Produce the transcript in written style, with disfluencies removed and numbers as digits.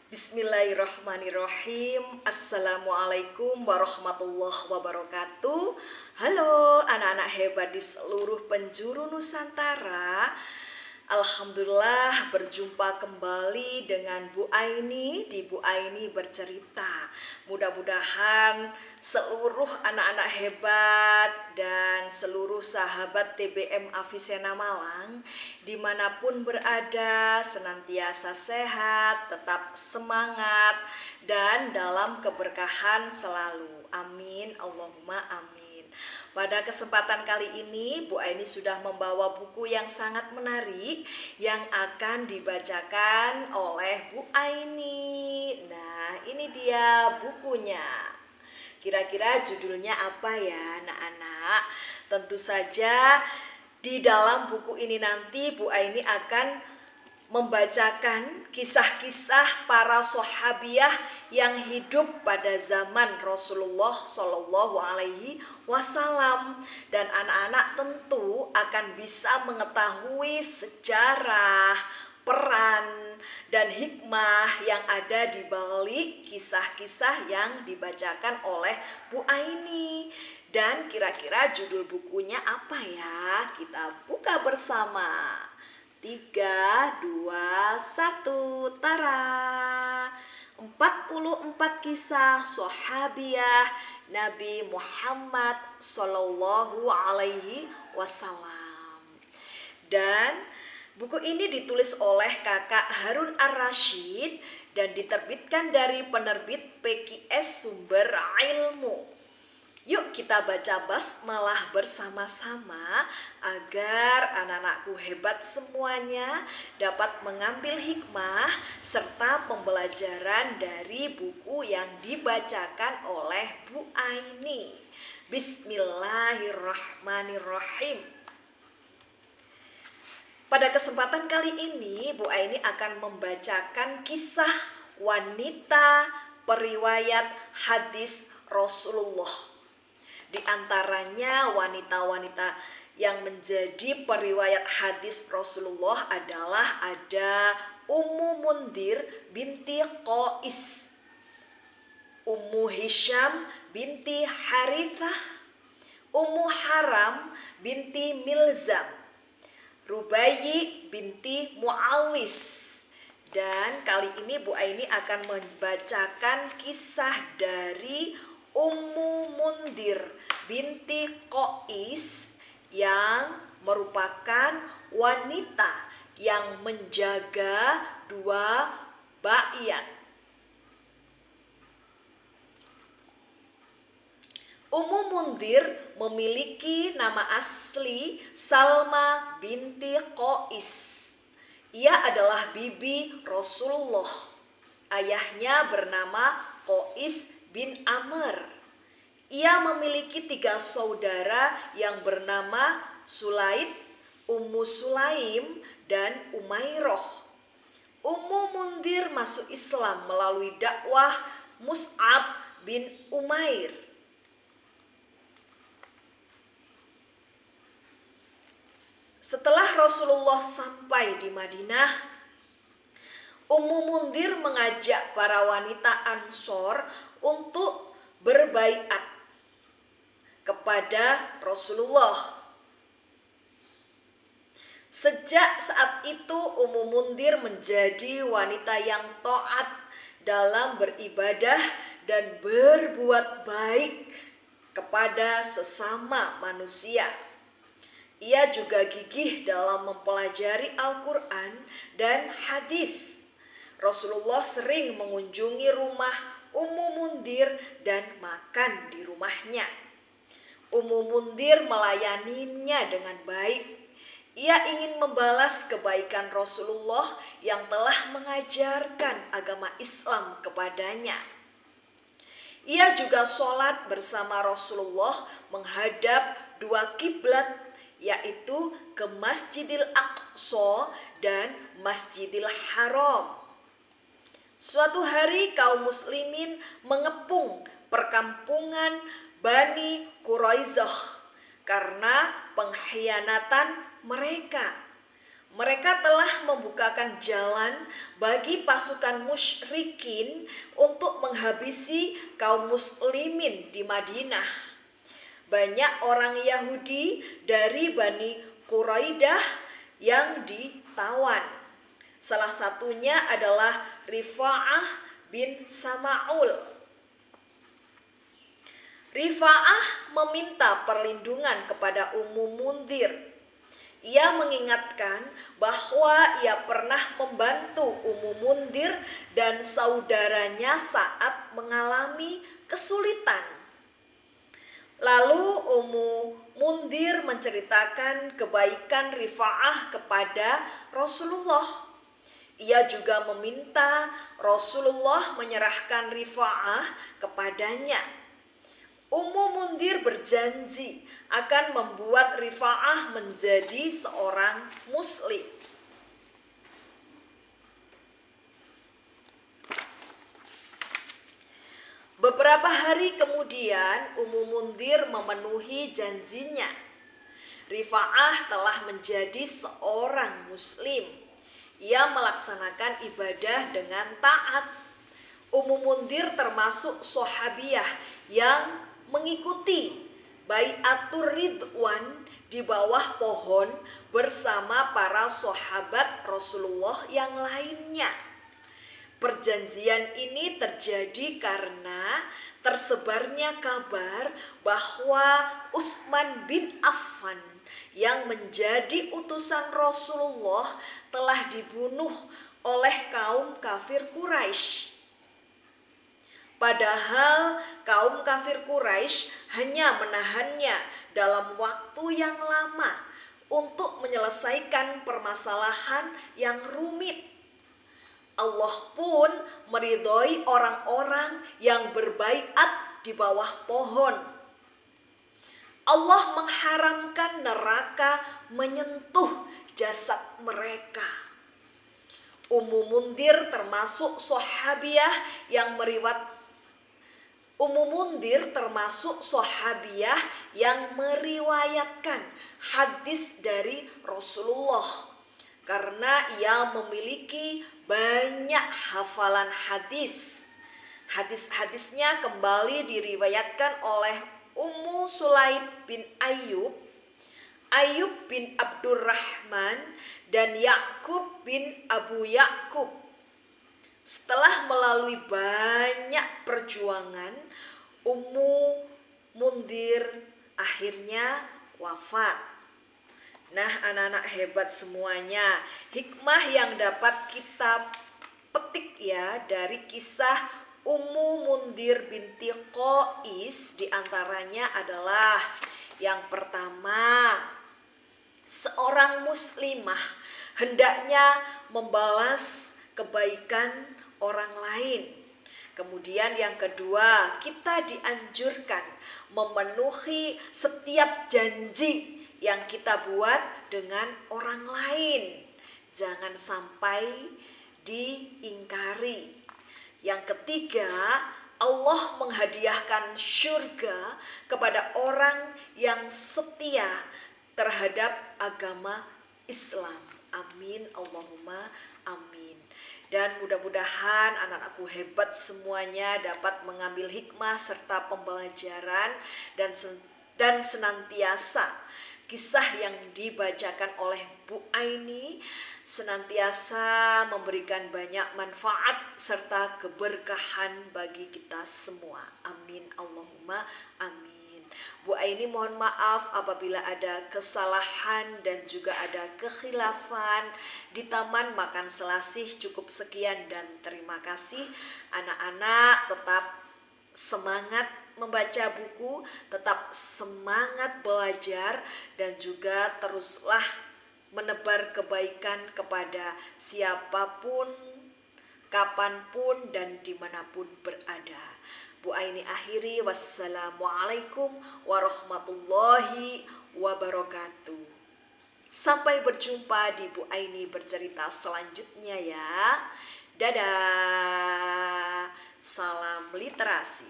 Bismillahirrahmanirrahim. Assalamualaikum warahmatullahi wabarakatuh. Halo anak-anak hebat di seluruh penjuru Nusantara. Alhamdulillah berjumpa kembali dengan Bu Aini di Bu Aini Bercerita. Mudah-mudahan seluruh anak-anak hebat dan seluruh sahabat TBM Avicenna Malang dimanapun berada senantiasa sehat, tetap semangat dan dalam keberkahan selalu. Amin, Allahumma amin. Pada kesempatan kali ini Bu Aini sudah membawa buku yang sangat menarik yang akan dibacakan oleh Bu Aini. Nah, ini dia bukunya. Kira-kira judulnya apa ya, anak-anak? Tentu saja di dalam buku ini nanti Bu Aini akan membacakan kisah-kisah para sahabiah yang hidup pada zaman Rasulullah Shallallahu Alaihi Wasallam, dan anak-anak tentu akan bisa mengetahui sejarah, peran, dan hikmah yang ada di balik kisah-kisah yang dibacakan oleh Bu Aini. Dan kira-kira judul bukunya apa ya? Kita buka bersama. 3, 2, 1, tara. 44 kisah sahabiah Nabi Muhammad Sallallahu Alaihi Wasallam. Dan buku ini ditulis oleh kakak Harun Ar-Rasyid dan diterbitkan dari penerbit PQS Sumber Ilmu. Yuk kita baca basmalah bersama-sama agar anak-anakku hebat semuanya dapat mengambil hikmah serta pembelajaran dari buku yang dibacakan oleh Bu Aini. Bismillahirrahmanirrahim. Pada kesempatan kali ini Bu Aini akan membacakan kisah wanita periwayat hadis Rasulullah. Di antaranya wanita-wanita yang menjadi periwayat hadis Rasulullah adalah ada Ummu Mundir binti Qais, Ummu Hisham binti Harithah, Ummu Haram binti Milzam, Rubayyi binti Muawis. Dan kali ini Bu Aini akan membacakan kisah dari Ummu Mundir binti Qais yang merupakan wanita yang menjaga 2 baiat. Ummu Mundir memiliki nama asli Salma binti Qais. Ia adalah bibi Rasulullah. Ayahnya bernama Qais bin Amr. Ia memiliki 3 saudara yang bernama Sulaid, Ummu Sulaim, dan Umairoh. Ummu Mundir masuk Islam melalui dakwah Mus'ab bin Umair. Setelah Rasulullah sampai di Madinah, Ummu Mundir mengajak para wanita Ansor untuk berbaiat kepada Rasulullah. Sejak saat itu Ummu Mundir menjadi wanita yang taat dalam beribadah dan berbuat baik kepada sesama manusia. Ia juga gigih dalam mempelajari Al-Quran dan hadis. Rasulullah sering mengunjungi rumah Ummu Mundir dan makan di rumahnya. Ummu Mundir melayaninya dengan baik. Ia ingin membalas kebaikan Rasulullah yang telah mengajarkan agama Islam kepadanya. Ia juga sholat bersama Rasulullah menghadap 2 kiblat, yaitu ke Masjidil Aqsa dan Masjidil Haram. Suatu hari kaum muslimin mengepung perkampungan Bani Quraizah karena pengkhianatan mereka. Mereka telah membukakan jalan bagi pasukan musyrikin untuk menghabisi kaum muslimin di Madinah. Banyak orang Yahudi dari Bani Quraidah yang ditawan. Salah satunya adalah Rifa'ah bin Sama'ul. Rifa'ah meminta perlindungan kepada Ummu Mundhir. Ia mengingatkan bahwa ia pernah membantu Ummu Mundhir dan saudaranya saat mengalami kesulitan. Lalu Ummu Mundhir menceritakan kebaikan Rifa'ah kepada Rasulullah. Ia juga meminta Rasulullah menyerahkan Rifa'ah kepadanya. Ummu Mundhir berjanji akan membuat Rifa'ah menjadi seorang muslim. Beberapa hari kemudian Ummu Mundhir memenuhi janjinya. Rifa'ah telah menjadi seorang muslim. Ia melaksanakan ibadah dengan taat. Ummu Mundhir termasuk sahabiyah yang mengikuti Bai'atur Ridwan di bawah pohon bersama para sahabat Rasulullah yang lainnya. Perjanjian ini terjadi karena tersebarnya kabar bahwa Utsman bin Affan yang menjadi utusan Rasulullah telah dibunuh oleh kaum kafir Quraisy. Padahal kaum kafir Quraisy hanya menahannya dalam waktu yang lama untuk menyelesaikan permasalahan yang rumit. Allah pun meridhoi orang-orang yang berbaiat di bawah pohon. Allah mengharamkan neraka menyentuh jasad mereka. Ummu Mundhir termasuk sahabiyah yang meriwayatkan hadis dari Rasulullah karena ia memiliki banyak hafalan hadis. Hadis-hadisnya kembali diriwayatkan oleh Ummu Sulaid bin Ayyub, Ayyub bin Abdurrahman, dan Yakub bin Abu Yakub. Setelah melalui banyak perjuangan, Ummu Mundhir akhirnya wafat. Nah, anak-anak hebat semuanya, hikmah yang dapat kita petik ya dari kisah Ummu Mundhir binti Qais diantaranya adalah yang pertama, seorang muslimah hendaknya membalas kebaikan orang lain. Kemudian yang kedua, kita dianjurkan memenuhi setiap janji yang kita buat dengan orang lain. Jangan sampai diingkari. Yang ketiga, Allah menghadiahkan surga kepada orang yang setia terhadap agama Islam. Amin, Allahumma amin. Dan mudah-mudahan anak-anakku hebat semuanya dapat mengambil hikmah serta pembelajaran dan senantiasa kisah yang dibacakan oleh Bu Aini senantiasa memberikan banyak manfaat serta keberkahan bagi kita semua. Amin, Allahumma amin. Bu Aini mohon maaf apabila ada kesalahan dan juga ada kekhilafan. Di Taman Makan Selasih cukup sekian dan terima kasih. Anak-anak tetap semangat membaca buku, tetap semangat belajar, dan juga teruslah menebar kebaikan kepada siapapun, kapanpun, dan dimanapun berada. Bu Aini akhiri, wassalamualaikum warahmatullahi wabarakatuh. Sampai berjumpa di Bu Aini bercerita selanjutnya ya. Dadah. Salam literasi.